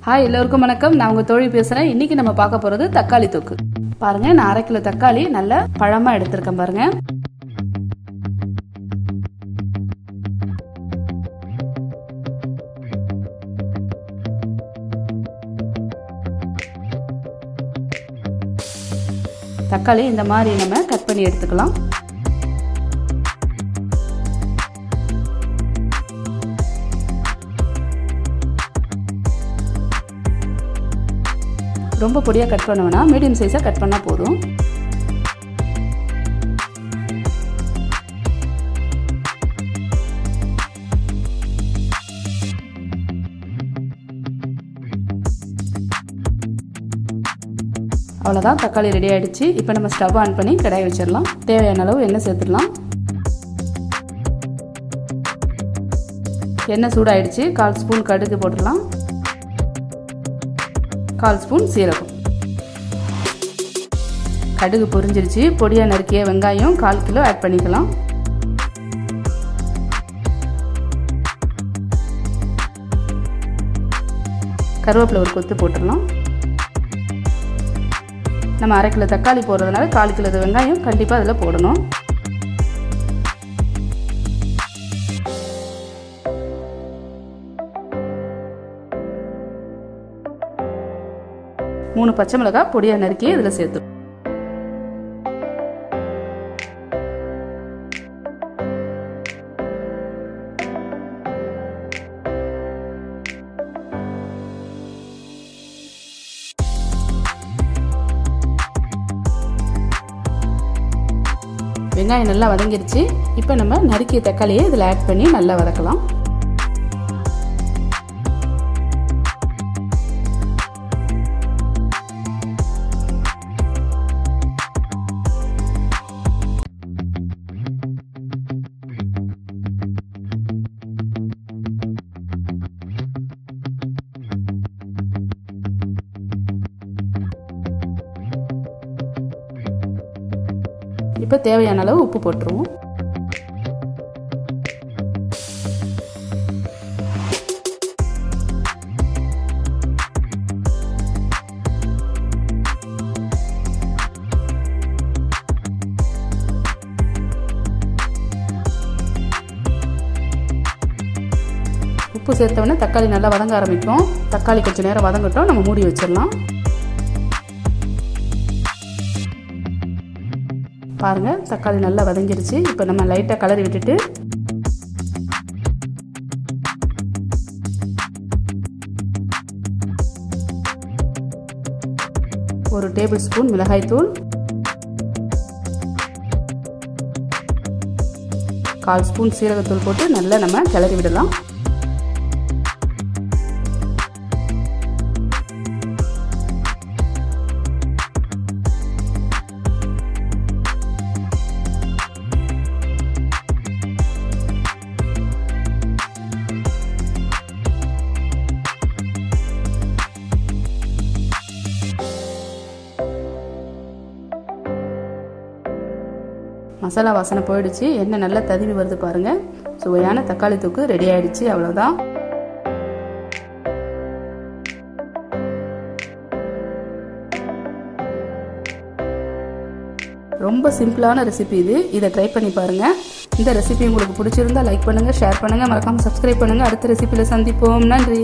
Hi எல்லாருக்கும் வணக்கம். நான் உங்க தோழி பேசுறேன். இன்னைக்கு நம்ம பார்க்க போறது தக்காளி தொக்கு. பாருங்க, நான் 1/2 கிலோ தக்காளி நல்ல பழமா எடுத்திருக்கேன். பாருங்க, தக்காளி இந்த மாதிரி நம்ம கட் பண்ணி எடுத்துக்கலாம். ரொம்ப பொடியா கட் பண்ண வேணாம், மீடியம் சைஸா கட் பண்ணா போதும். அவ்வளவுதான், தக்காளி ரெடி ஆயிடுச்சு. இப்போ நம்ம ஸ்டவ் ஆன் பண்ணி கடாய் வச்சிடலாம். தேவையான அளவு எண்ணெய் சேர்த்துடலாம். எண்ணெய் சூடாயிடுச்சு. 1/4 ஸ்பூன் கடுகு போட்டுடலாம். 1/4 ஸ்பூன் சீரகம். கடுகு பொரிஞ்சிருச்சு. பொடியா நறுக்கிய வெங்காயம் 1/4 கிலோ ஆட் பண்ணிக்கலாம். கருவேப்பிலை ஒரு கொத்து போட்டுடலாம். நம்ம 1/2 கிலோ தக்காளி போடுறதுனால 1/4 கிலோ வெங்காயம் கண்டிப்பாக அதில் போடணும். மூணு பச்சை மிளகாய் பொடியா நறுக்கி இதில் சேர்த்து வெங்காயம் நல்லா வதங்கிருச்சு. இப்போ நம்ம நறுக்கிய தக்காளியை இதில் ஆட் பண்ணி நல்லா வதக்கலாம். இப்போ தேவையான அளவு உப்பு போட்டுருவோம். உப்பு சேர்த்தவொடனே தக்காளி நல்லா வதங்க ஆரம்பிக்கும். தக்காளி கொஞ்சம் நேரம் வதங்கட்டும், நம்ம மூடி வச்சிடலாம். பாருங்க, தக்காளி நல்லா வதங்கிருச்சு. இப்போ நம்ம லைட்டா கலரி விட்டுட்டு ஒரு டேபிள் ஸ்பூன் மிளகாய் தூள், 1/4 ஸ்பூன் சீரகத்தூள் போட்டு நல்லா நம்ம கிளறி விடலாம். மசாலா வாசனை போயிடுச்சு. எண்ணெய் நல்லா ததுவி வருது பாருங்க. சுவையான தக்காளி தொக்கு ரெடி ஆயிடுச்சு. அவ்வளவுதான். ரொம்ப சிம்பிளான ரெசிபி இது. இதை ட்ரை பண்ணி பாருங்க. இந்த ரெசிபி உங்களுக்கு பிடிச்சிருந்தா லைக் பண்ணுங்க, ஷேர் பண்ணுங்க, மறக்காம சப்ஸ்கிரைப் பண்ணுங்க. அடுத்த ரெசிபியில சந்திப்போம். நன்றி.